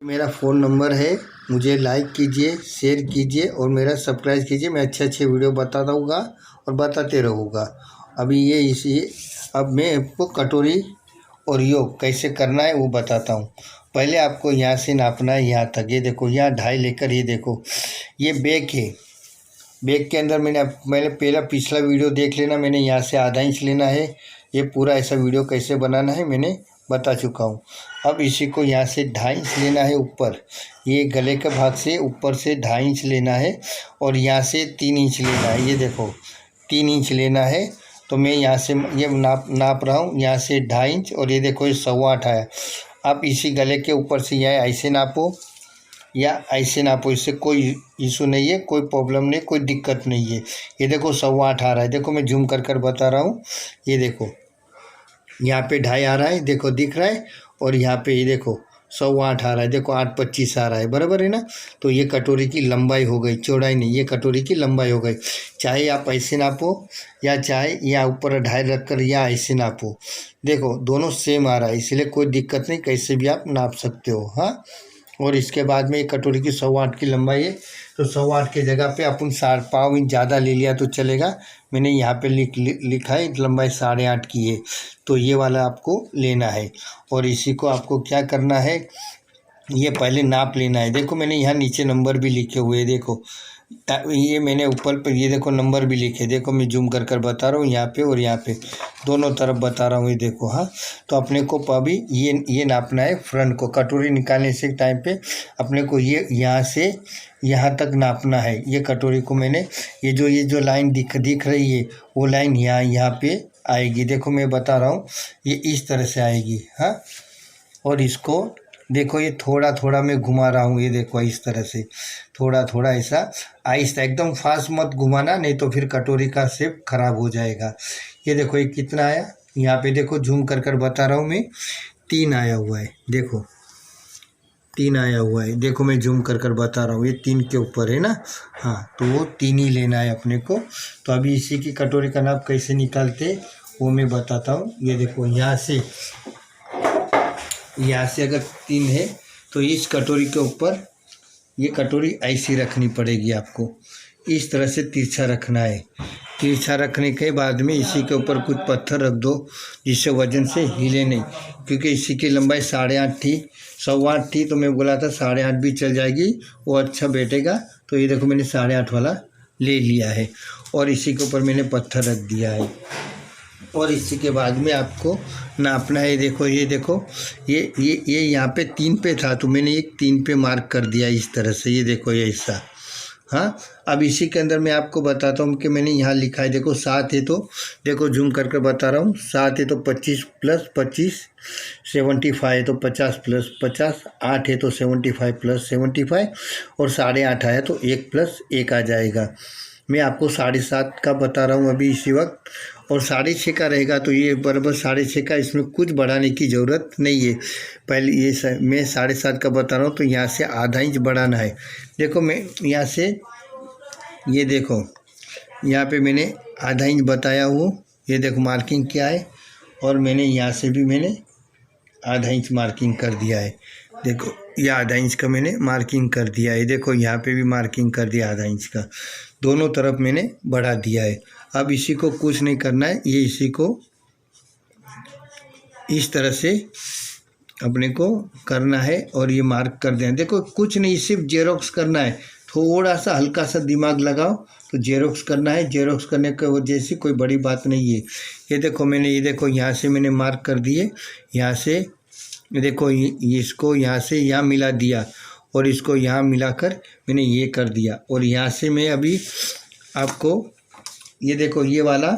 मेरा phone number है, मुझे लाइक कीजिए, शेयर कीजिए और मेरा सब्सक्राइब कीजिए। मैं अच्छे अच्छे वीडियो बताता रहूँगा और बताते रहूँगा। अभी ये इसी अब मैं आपको कटोरी और योग कैसे करना है वो बताता हूँ। पहले आपको यहाँ से नापना है यहाँ तक। ये देखो यहाँ 2.5 लेकर, ये देखो ये बैग है। बैग के अंदर मैंने पहला पिछला वीडियो देख लेना। मैंने यहाँ से आधा इंच लेना है। ये पूरा ऐसा वीडियो कैसे बनाना है मैंने बता चुका हूँ। अब इसी को यहाँ से 2.5 इंच लेना है ऊपर, ये गले के भाग से ऊपर से 2.5 इंच लेना है और यहाँ से 3 इंच लेना है। ये देखो 3 इंच लेना है। तो मैं यहाँ से ये नाप रहा हूँ यहाँ से 2.5 इंच और ये देखो ये 8.25 आया। आप इसी गले के ऊपर से यहाँ ऐसे नापो या ऐसे नापो, इससे कोई इशू नहीं है, कोई प्रॉब्लम नहीं, कोई दिक्कत नहीं है। ये देखो 8.25 आ रहा है। देखो मैं जूम कर बता रहा हूँ। ये देखो यहाँ पे 2.5 आ रहा है, देखो दिख रहा है। और यहाँ पे ये देखो 8.25 आ रहा है, देखो 8.25 आ रहा है, बराबर है ना। तो ये कटोरी की लंबाई हो गई, चौड़ाई नहीं, ये कटोरी की लंबाई हो गई। चाहे आप ऐसे नापो या चाहे या ऊपर 2.5 रख कर या ऐसे नापो, देखो दोनों सेम आ रहा है, इसलिए कोई दिक्कत नहीं, कैसे भी आप नाप सकते हो। हाँ, और इसके बाद में एक कटोरी की 8.25 की लंबाई है, तो 8.25 की जगह पे अपन 4.5 इंच ज़्यादा ले लिया तो चलेगा। मैंने यहाँ पे लिखा है लंबाई 8.5 की है, तो ये वाला आपको लेना है। और इसी को आपको क्या करना है, ये पहले नाप लेना है। देखो मैंने यहाँ नीचे नंबर भी लिखे हुए, देखो ये मैंने ऊपर पर ये देखो नंबर भी लिखे। देखो मैं जूम कर बता रहा हूँ, यहाँ पे और यहाँ पे दोनों तरफ बता रहा हूँ। ये देखो हाँ, तो अपने को अभी ये नापना है फ्रंट को। कटोरी निकालने से टाइम पे अपने को ये यहाँ से यहाँ तक नापना है। ये कटोरी को मैंने ये जो लाइन दिख रही है वो लाइन यहाँ पे आएगी। देखो मैं बता रहा हूँ, ये इस तरह से आएगी। हाँ, और इसको देखो ये थोड़ा थोड़ा मैं घुमा रहा हूँ। ये देखो इस तरह से थोड़ा थोड़ा ऐसा आहिस्ता, एकदम फास्ट मत घुमाना, नहीं तो फिर कटोरी का शेप खराब हो जाएगा। ये देखो ये कितना आया, यहाँ पे देखो जूम कर बता रहा हूँ मैं, 3 आया हुआ है। देखो 3 आया हुआ है, देखो मैं जूम कर बता रहा हूँ, ये 3 के ऊपर है ना। हाँ, तो वो 3 ही लेना है अपने को। तो अभी इसी की कटोरी का नाप कैसे निकालते वो मैं बताता हूँ। ये देखो यहाँ से अगर 3 है तो इस कटोरी के ऊपर ये कटोरी ऐसी रखनी पड़ेगी आपको, इस तरह से तिरछा रखना है। तिरछा रखने के बाद में इसी के ऊपर कुछ पत्थर रख दो जिससे वजन से हिले नहीं, क्योंकि इसी की लंबाई 8.5 थी, 8.25 थी, तो मैं बोला था 8.5 भी चल जाएगी, वो अच्छा बैठेगा। तो ये देखो मैंने 8.5 वाला ले लिया है और इसी के ऊपर मैंने पत्थर रख दिया है। और इसी के बाद में आपको नापना है। देखो ये देखो ये यहाँ पे 3 पे था, तो मैंने एक 3 पे मार्क कर दिया इस तरह से। ये देखो ये ऐसा। हाँ, अब इसी के अंदर मैं आपको बताता हूँ कि मैंने यहाँ लिखा है, देखो 7 है, तो देखो जूम कर बता रहा हूँ, 7 है तो 25 + 25 75 है, तो 50 + 50, 8 है तो 75 + 75 और 8.5 आया तो 1 + 1 आ जाएगा। मैं आपको 7.5 का बता रहा हूँ अभी इसी वक्त, और 6.5 का रहेगा तो ये बराबर 6.5 का, इसमें कुछ बढ़ाने की ज़रूरत नहीं है। पहले ये मैं 7.5 का बता रहा हूँ, तो यहाँ से आधा इंच बढ़ाना है। देखो मैं यहाँ से ये देखो यहाँ पे मैंने आधा इंच बताया हूँ। ये देखो मार्किंग क्या है, और मैंने यहाँ से भी मैंने आधा इंच मार्किंग कर दिया है। देखो ये आधा इंच का मैंने मार्किंग कर दिया है। देखो यहाँ पे भी मार्किंग कर दिया आधा इंच का, दोनों तरफ मैंने बढ़ा दिया है। अब इसी को कुछ नहीं करना है, ये इसी को इस तरह से अपने को करना है और ये मार्क कर दें। देखो कुछ नहीं, सिर्फ जेरोक्स करना है, थोड़ा सा हल्का सा दिमाग लगाओ तो जेरोक्स करना है। जेरोक्स करने की वजह से कोई बड़ी बात नहीं है। ये देखो मैंने ये देखो यहाँ से मैंने मार्क कर दिए, यहाँ से देखो इसको यहाँ से यहाँ मिला दिया और इसको यहाँ मिलाकर मैंने ये कर दिया। और यहाँ से मैं अभी आपको ये देखो ये वाला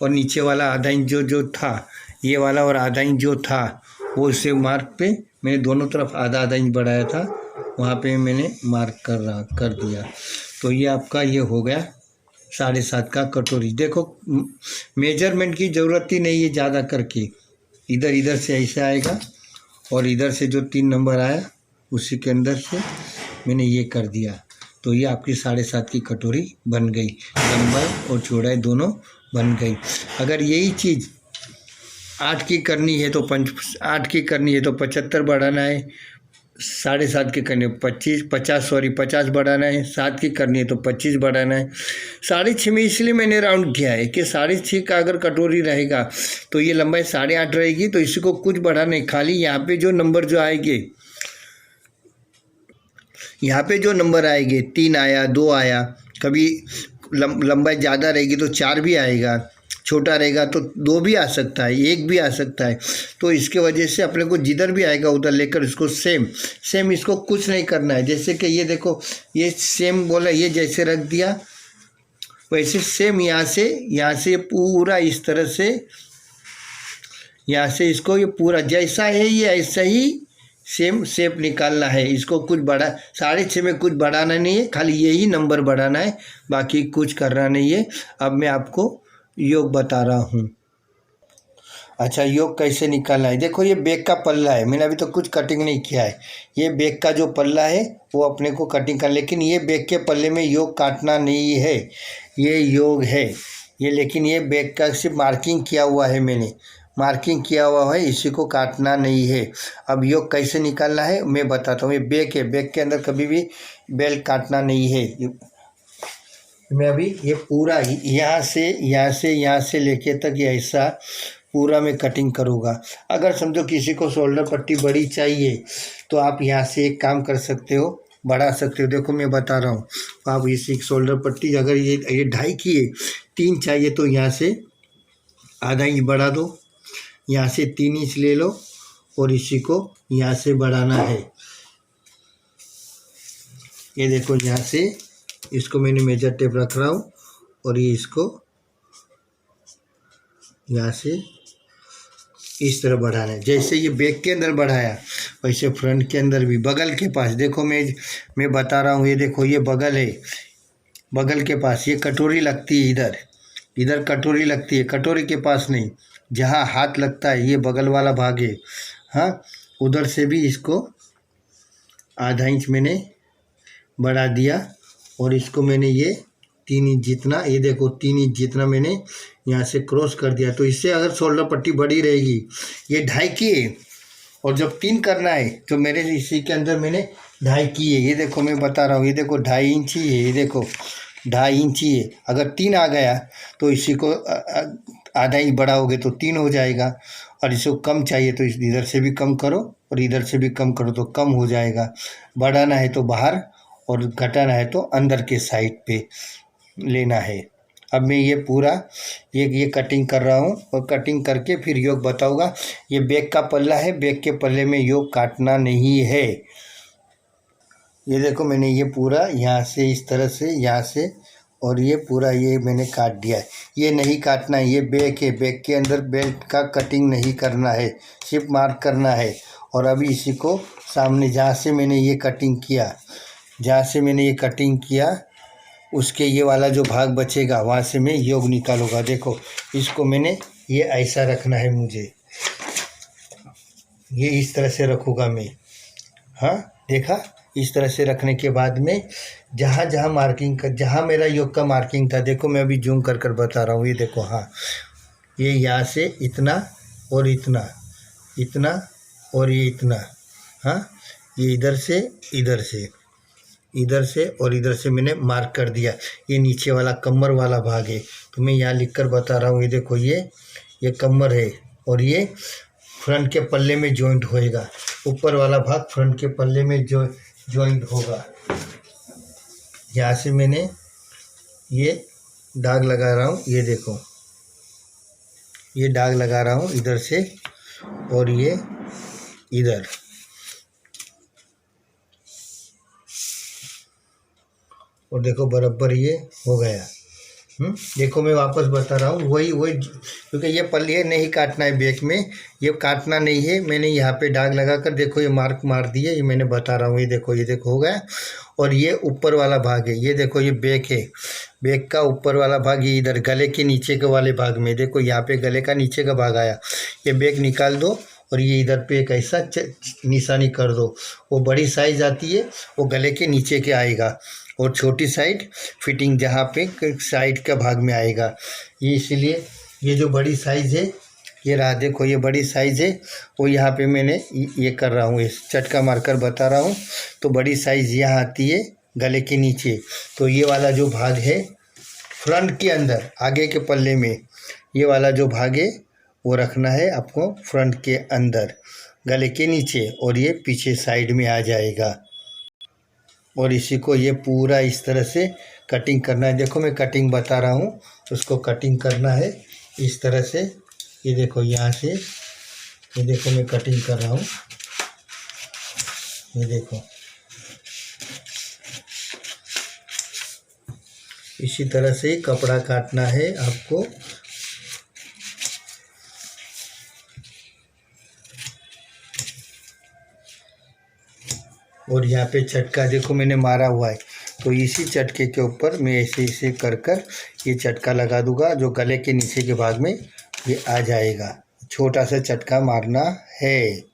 और नीचे वाला आधा इंच जो था, ये वाला और आधा इंच जो था, वो इसे मार्क पे मैंने दोनों तरफ आधा इंच बढ़ाया था, वहाँ पे मैंने मार्क कर दिया। तो ये आपका ये हो गया 7.5 का कटोरी। देखो मेजरमेंट की ज़रूरत ही नहीं है ज़्यादा करके, इधर से ऐसे आएगा और इधर से जो 3 नंबर आया उसी के अंदर से मैंने ये कर दिया। तो ये आपकी 7.5 की कटोरी बन गई, लंबाई और चौड़ाई दोनों बन गई। अगर यही चीज़ 8 की करनी है तो 8 की करनी है तो 75 बढ़ाना है, 7.5 की करनी है, 50 बढ़ाना है, 7 की करनी है तो 25 बढ़ाना है। 6.5 में इसलिए मैंने राउंड किया है कि 6.5 का अगर कटोरी रहेगा तो ये लंबाई 8.5 रहेगी, तो इसी को कुछ बढ़ाना नहीं, खाली यहाँ पे जो नंबर जो आएंगे, यहाँ पे जो नंबर आएंगे 3 आया, 2 आया, कभी लंबाई ज़्यादा रहेगी तो 4 भी आएगा, छोटा रहेगा तो 2 भी आ सकता है, 1 भी आ सकता है। तो इसके वजह से अपने को जिधर भी आएगा उधर लेकर इसको सेम इसको कुछ नहीं करना है। जैसे कि ये देखो, ये सेम बोला, ये जैसे रख दिया वैसे सेम यहाँ से पूरा इस तरह से, यहाँ से इसको ये पूरा जैसा है ये ऐसा ही सेम शेप निकालना है। इसको कुछ बड़ा 6.5 में कुछ बढ़ाना नहीं है, खाली यही नंबर बढ़ाना है, बाकी कुछ करना नहीं है। अब मैं आपको योग बता रहा हूँ। अच्छा, योग कैसे निकालना है, देखो ये बैक का पल्ला है, मैंने अभी तो कुछ कटिंग नहीं किया है। ये बैक का जो पल्ला है वो अपने को कटिंग कर, लेकिन ये बैक के पल्ले में योग काटना नहीं है, ये योग है ये, लेकिन ये बैक का सिर्फ मार्किंग किया हुआ है, मैंने मार्किंग किया हुआ है, इसी को काटना नहीं है। अब योग कैसे निकालना है मैं बताता हूँ। ये बैक है, बैक के अंदर कभी भी बेल्ट काटना नहीं है। मैं अभी ये पूरा यहाँ से लेके तक ये ऐसा पूरा मैं कटिंग करूँगा। अगर समझो किसी को शोल्डर पट्टी बड़ी चाहिए तो आप यहाँ से एक काम कर सकते हो, बढ़ा सकते हो। देखो मैं बता रहा हूँ, आप इसी शोल्डर पट्टी अगर ये 2.5 की है, 3 चाहिए तो यहाँ से आधा इंच बढ़ा दो, यहाँ से 3 इंच ले लो और इसी को यहाँ से बढ़ाना है। ये देखो यहाँ से इसको मैंने मेजर टेप रख रहा हूँ और ये इसको यहाँ से इस तरह बढ़ाना है। जैसे ये बैक के अंदर बढ़ाया वैसे फ्रंट के अंदर भी, बगल के पास देखो मैं बता रहा हूँ। ये देखो ये बगल है, बगल के पास ये कटोरी लगती है, इधर कटोरी लगती है, कटोरी के पास नहीं, जहाँ हाथ लगता है ये बगल वाला भाग है। हाँ, उधर से भी इसको आधा इंच मैंने बढ़ा दिया और इसको मैंने ये 3 इंच जितना, ये देखो 3 इंच जितना मैंने यहाँ से क्रॉस कर दिया। तो इससे अगर शोल्डर पट्टी बड़ी रहेगी, ये 2.5 की है और जब 3 करना है तो मेरे इसी के अंदर मैंने 2.5 की है। ये देखो मैं बता रहा हूँ, ये देखो 2.5 इंच ही है, ये देखो 2.5 इंच ही है। अगर 3 आ गया तो इसी को आधा इंच बढ़ाओगे तो 3 हो जाएगा, और इसको कम चाहिए तो इधर से भी कम करो और इधर से भी कम करो तो कम हो जाएगा। बढ़ाना है तो बाहर और घटाना है तो अंदर के साइड पे लेना है। अब मैं ये पूरा ये कटिंग कर रहा हूँ और कटिंग करके फिर योग बताऊँगा। ये बैक का पल्ला है, बैक के पल्ले में योग काटना नहीं है। ये देखो मैंने ये पूरा यहाँ से इस तरह से, यहाँ से और ये पूरा ये मैंने काट दिया है। ये नहीं काटना है, ये बैक है, बैक के अंदर बेल्ट का कटिंग नहीं करना है, सिर्फ मार्क करना है। और अभी इसी को सामने जहाँ से मैंने ये कटिंग किया, उसके ये वाला जो भाग बचेगा वहाँ से मैं योग निकालूँगा। देखो इसको मैंने ये ऐसा रखना है, मुझे ये इस तरह से रखूँगा मैं। हाँ देखा, इस तरह से रखने के बाद में जहाँ जहाँ मार्किंग का, जहाँ मेरा योग का मार्किंग था, देखो मैं अभी जूम कर बता रहा हूँ। ये देखो, हाँ ये यहाँ से इतना और इतना, इतना और ये इतना, हाँ ये इधर से और इधर से मैंने मार्क कर दिया। ये नीचे वाला कमर वाला भाग है, तो मैं यहाँ लिख कर बता रहा हूँ। ये देखो ये कमर है और ये फ्रंट के पल्ले में जॉइंट होएगा, ऊपर वाला भाग फ्रंट के पल्ले में जॉइंट होगा। यहाँ से मैंने ये दाग लगा रहा हूँ, ये देखो ये दाग लगा रहा हूँ इधर से और ये इधर। और देखो बराबर ये हो गया। देखो मैं वापस बता रहा हूँ, वही क्योंकि ये पल्ले नहीं काटना है, बैक में ये काटना नहीं है। मैंने यहाँ पे दाग लगा कर देखो ये मार्क मार दिए, ये मैंने बता रहा हूँ। ये देखो हो गया। और ये ऊपर वाला भाग है, ये देखो ये बैक है, बैक का ऊपर वाला भाग ये इधर गले के नीचे के वाले भाग में, देखो यहाँ पे गले का नीचे का भाग आया। ये बैक निकाल दो और ये इधर पे एक ऐसा निशानी कर दो। वो बड़ी साइज आती है वो गले के नीचे के आएगा और छोटी साइड फिटिंग जहाँ पे साइड का भाग में आएगा। ये इसलिए ये जो बड़ी साइज़ है ये रहा, देखो ये बड़ी साइज़ है। वो यहाँ पे मैंने ये कर रहा हूँ, इस चटका मारकर बता रहा हूँ। तो बड़ी साइज़ यहाँ आती है गले के नीचे। तो ये वाला जो भाग है फ्रंट के अंदर, आगे के पल्ले में ये वाला जो भाग है वो रखना है आपको फ्रंट के अंदर गले के नीचे, और ये पीछे साइड में आ जाएगा। और इसी को ये पूरा इस तरह से कटिंग करना है। देखो मैं कटिंग बता रहा हूँ, उसको कटिंग करना है इस तरह से। ये देखो यहाँ से, ये देखो मैं कटिंग कर रहा हूँ, ये देखो इसी तरह से कपड़ा काटना है आपको। और यहाँ पे चटका देखो मैंने मारा हुआ है, तो इसी चटके के ऊपर मैं ऐसे ऐसे कर कर ये चटका लगा दूंगा, जो गले के नीचे के भाग में ये आ जाएगा। छोटा सा चटका मारना है।